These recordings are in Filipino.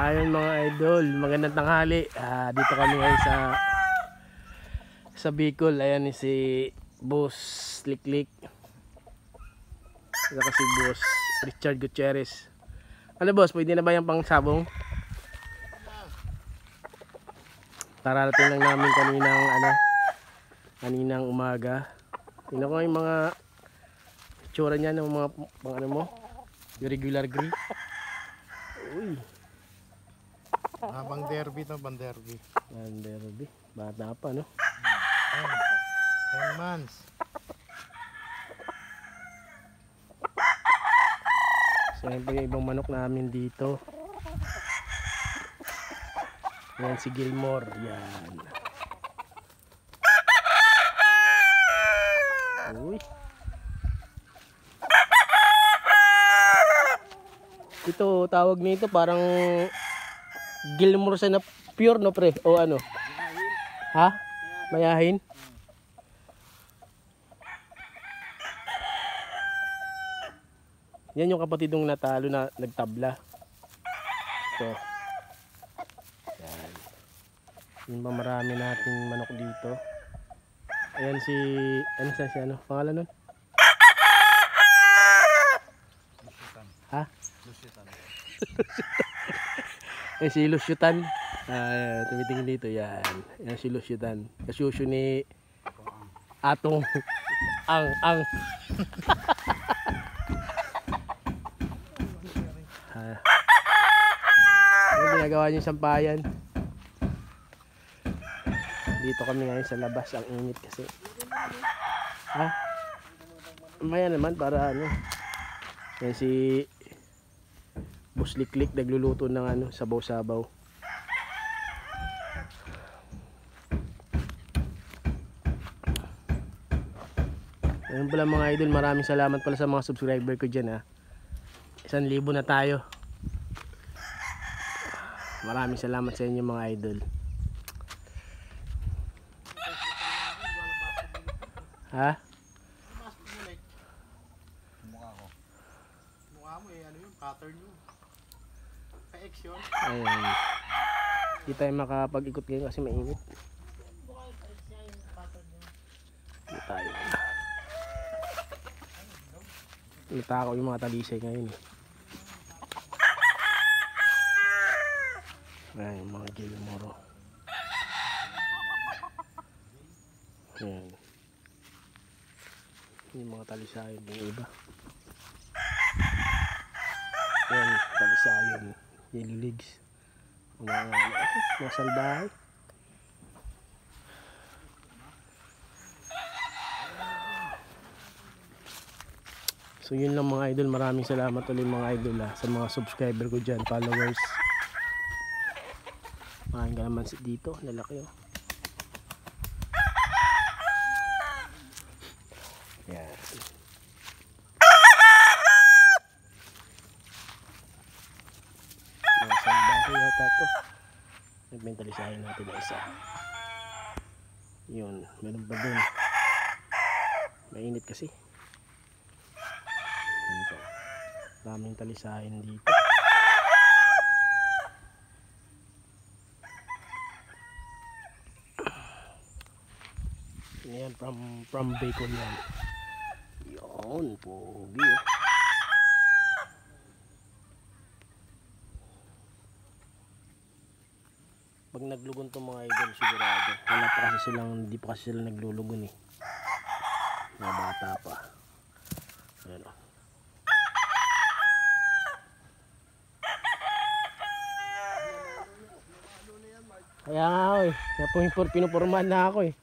Ayun mga idol, magandang tanghali. Dito kami ngayon sa Bicol. Ayan si Boss Liklik. Saka si Boss Richard Gutierrez. Ano boss, pwede na ba yung pang sabong? Kararating lang namin kaninang umaga. Tingnan ko yung mga itsura niya ng mga pang ano mo, yung regular gray. Uy. Bang derby to, bang derby. Bang derby. Bata pa, no? 10 months. So yan po yung ibang manok namin dito. Yan si Gilmore. Yan. Uy. Ito, tawag nito parang Gilmore sa na pure, no pre? O ano? Ha? Mayahin? Yan yung kapatid ng natalo na nagtabla. So, yan. Yun ba marami nating manok dito. Ayan si, ano sa si ano? Pangalan nun? Ha? Lusyutan. Ayan si Lusyutan. Tumitingin dito. Yan. Yan si Lusyutan. Kasyusyo ni Atong ang Ano ginagawa niyo sa sampayan? Dito kami ngayon sa labas. Ang init kasi. Ha? Maya naman para ano. Yan si Boss Liklik nagluluto ng ano, sabaw-sabaw. Ayun pala mga idol, maraming salamat pala sa mga subscriber ko dyan ha. 1,000 na tayo. Maraming salamat sa inyo mga idol. Ha? Mukha mo ano yung pattern mo. Pa-X yun. Ayun. Hindi tayo makapag-ikot ngayon kasi mainit. Hindi tayo. Natakaw yung mga talisay ngayon eh. Ayan yung mga Gilmore. Ayan. Yung mga talisayan yung iba. Ayan, talisayan. Yellow legs. Mga salbahay. So yun lang mga idol. Maraming salamat ulit mga idol sa mga subscriber ko dyan, followers. Maraming kalaman dito, lalaki oh. Yan. Mga salbahe yata to. Nagmentalisahin natin na isa. Yun, meron pa dun. Mainit kasi. Ito. Daming talisahin dito. Yan from Bicol yan. Yun, pogi oh. Pag naglugon tong mga idol sigurado. Wala pa kasi silang, hindi pa kasi sila naglulugon eh. Mga bata pa. Ayan oh. Kaya nga ako eh. Kaya pinupurmahan na ako eh.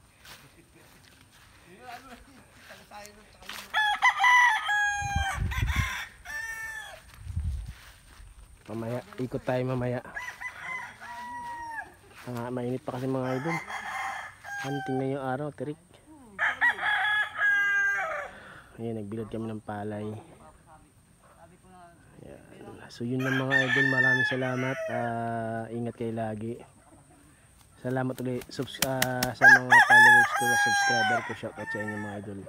Mamaya, ikot tayo mamaya. Mainit pa kasi mga idol. Tingnan yung araw, tirik. Ayan, nagbilad kami ng palay. Ayan. So yun lang mga idol, maraming salamat. Ingat kayo lagi. Salamat ulit sa mga followers ko, subscriber ko. Shoutout sa inyo mga idol.